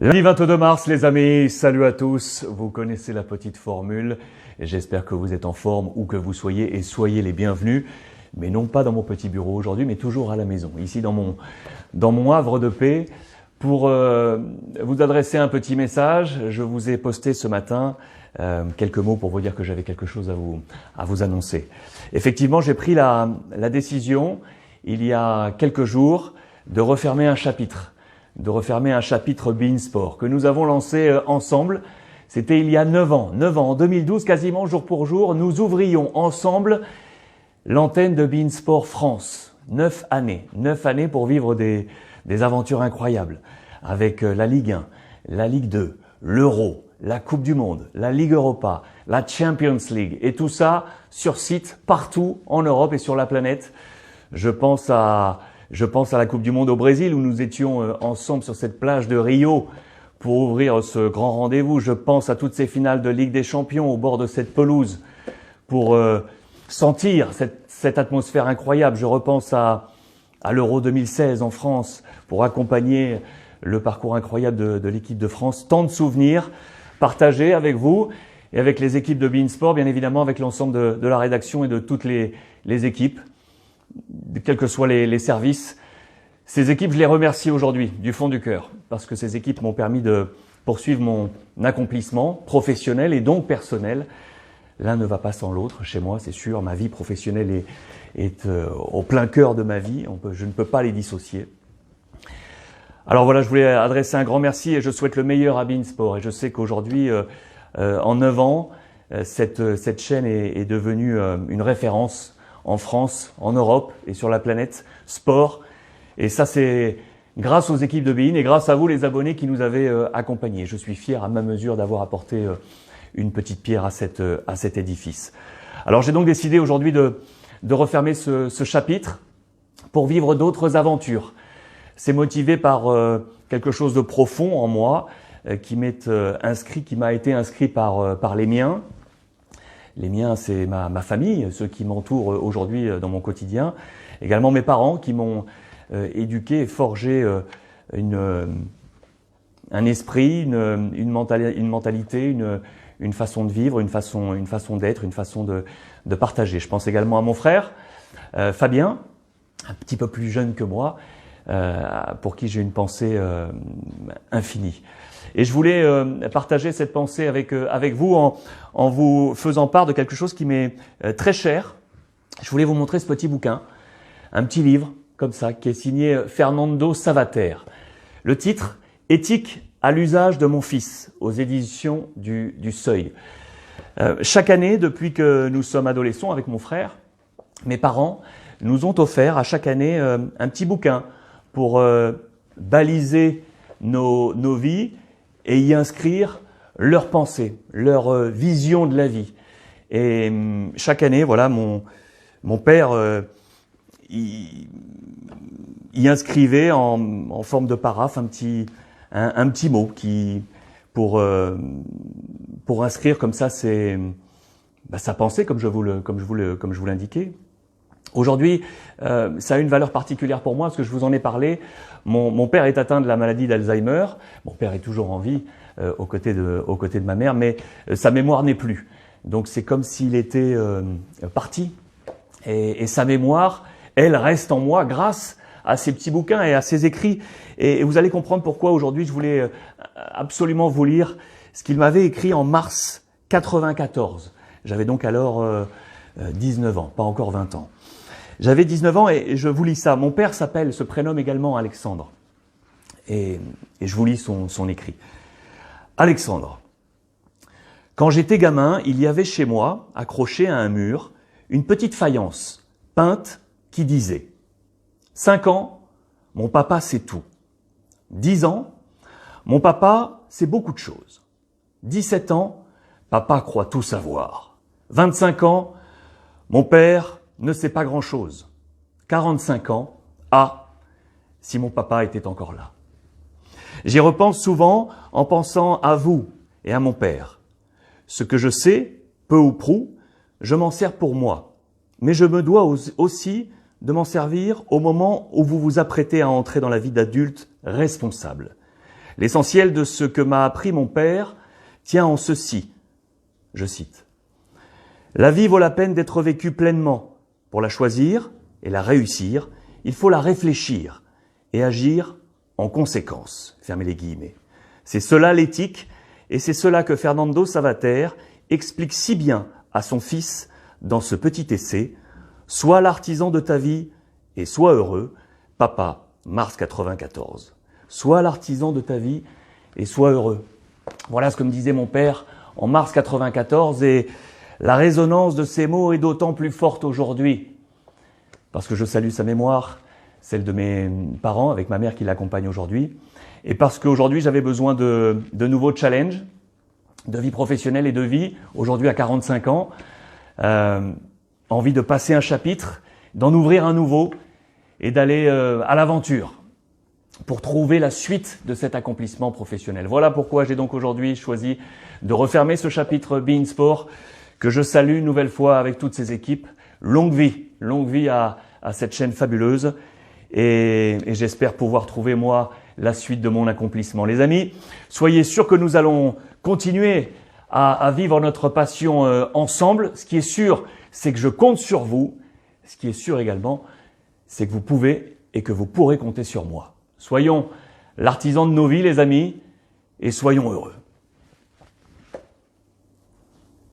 Lundi 22 mars, les amis, salut à tous. Vous connaissez la petite formule et j'espère que vous êtes en forme où que vous soyez et soyez les bienvenus. Mais non pas dans mon petit bureau aujourd'hui, mais toujours à la maison, ici dans mon havre de paix. Pour vous adresser un petit message, je vous ai posté ce matin quelques mots pour vous dire que j'avais quelque chose à vous annoncer. Effectivement, j'ai pris la décision, il y a quelques jours, de refermer un chapitre beIN Sport que nous avons lancé ensemble. C'était il y a 9 ans, en 2012, quasiment jour pour jour, nous ouvrions ensemble l'antenne de beIN Sport France. 9 années pour vivre des aventures incroyables avec la Ligue 1, la Ligue 2, l'Euro, la Coupe du Monde, la Ligue Europa, la Champions League et tout ça sur site partout en Europe et sur la planète. Je pense à la Coupe du Monde au Brésil où nous étions ensemble sur cette plage de Rio pour ouvrir ce grand rendez-vous. Je pense à toutes ces finales de Ligue des Champions au bord de cette pelouse pour sentir cette atmosphère incroyable. Je repense à l'Euro 2016 en France pour accompagner le parcours incroyable de l'équipe de France. Tant de souvenirs partagés avec vous et avec les équipes de beIN Sport, bien évidemment avec l'ensemble de la rédaction et de toutes les équipes, quels que soient les services. Ces équipes, je les remercie aujourd'hui du fond du cœur parce que ces équipes m'ont permis de poursuivre mon accomplissement professionnel et donc personnel. L'un ne va pas sans l'autre chez moi, c'est sûr. Ma vie professionnelle est au plein cœur de ma vie. Je ne peux pas les dissocier. Alors voilà, je voulais adresser un grand merci et je souhaite le meilleur à beIN Sport. Et je sais qu'aujourd'hui, en 9 ans, cette chaîne est devenue une référence en France, en Europe et sur la planète sport. Et ça, c'est grâce aux équipes de beIN et grâce à vous, les abonnés, qui nous avez accompagnés. Je suis fier à ma mesure d'avoir apporté une petite pierre à cet édifice. Alors j'ai donc décidé aujourd'hui de refermer ce chapitre pour vivre d'autres aventures. C'est motivé par quelque chose de profond en moi qui m'a été inscrit par les miens. Les miens, c'est ma famille, ceux qui m'entourent aujourd'hui dans mon quotidien. Également mes parents qui m'ont éduqué et forgé un esprit, une mentalité, une façon de vivre, une façon d'être, une façon de partager. Je pense également à mon frère, Fabien, un petit peu plus jeune que moi, pour qui j'ai une pensée infinie. Et je voulais partager cette pensée avec vous en vous faisant part de quelque chose qui m'est très cher. Je voulais vous montrer ce petit bouquin, un petit livre comme ça, qui est signé Fernando Savater. Le titre, Éthique à l'usage de mon fils, aux éditions du Seuil. Chaque année, depuis que nous sommes adolescents avec mon frère, mes parents nous ont offert à chaque année un petit bouquin pour baliser nos vies et y inscrire leurs pensées, leur vision de la vie. Et chaque année, voilà, mon père y inscrivait en forme de paraphe un petit mot pour inscrire comme ça sa pensée, comme je vous l'indiquais. Aujourd'hui, ça a une valeur particulière pour moi parce que je vous en ai parlé. Mon père est atteint de la maladie d'Alzheimer. Mon père est toujours en vie aux côtés de ma mère, mais sa mémoire n'est plus. Donc c'est comme s'il était parti. Et sa mémoire, elle reste en moi grâce à ces petits bouquins et à ces écrits. Et vous allez comprendre pourquoi aujourd'hui je voulais absolument vous lire ce qu'il m'avait écrit en mars 94. J'avais donc alors 19 ans, pas encore 20 ans. J'avais 19 ans et je vous lis ça. Mon père se prénomme également Alexandre. Et je vous lis son écrit. Alexandre. Quand j'étais gamin, il y avait chez moi, accrochée à un mur, une petite faïence peinte qui disait « 5 ans, mon papa sait tout. 10 ans, mon papa sait beaucoup de choses. 17 ans, papa croit tout savoir. 25 ans, mon père ne sait pas grand-chose. 45 ans, ah, si mon papa était encore là. J'y repense souvent en pensant à vous et à mon père. Ce que je sais, peu ou prou, je m'en sers pour moi. Mais je me dois aussi de m'en servir au moment où vous vous apprêtez à entrer dans la vie d'adulte responsable. L'essentiel de ce que m'a appris mon père tient en ceci, je cite. La vie vaut la peine d'être vécue pleinement. Pour la choisir et la réussir, il faut la réfléchir et agir en conséquence. Fermez les guillemets. C'est cela l'éthique et c'est cela que Fernando Savater explique si bien à son fils dans ce petit essai. Sois l'artisan de ta vie et sois heureux. Papa, mars 94. Sois l'artisan de ta vie et sois heureux. Voilà ce que me disait mon père en mars 94 et la résonance de ces mots est d'autant plus forte aujourd'hui parce que je salue sa mémoire, celle de mes parents avec ma mère qui l'accompagne aujourd'hui et parce qu'aujourd'hui j'avais besoin de nouveaux challenges de vie professionnelle et de vie, aujourd'hui à 45 ans, envie de passer un chapitre, d'en ouvrir un nouveau et d'aller à l'aventure pour trouver la suite de cet accomplissement professionnel. Voilà pourquoi j'ai donc aujourd'hui choisi de refermer ce chapitre Be In Sport que je salue une nouvelle fois avec toutes ces équipes. Longue vie à cette chaîne fabuleuse et j'espère pouvoir trouver moi la suite de mon accomplissement. Les amis, soyez sûrs que nous allons continuer à vivre notre passion ensemble. Ce qui est sûr, c'est que je compte sur vous. Ce qui est sûr également, c'est que vous pouvez et que vous pourrez compter sur moi. Soyons l'artisan de nos vies, les amis, et soyons heureux.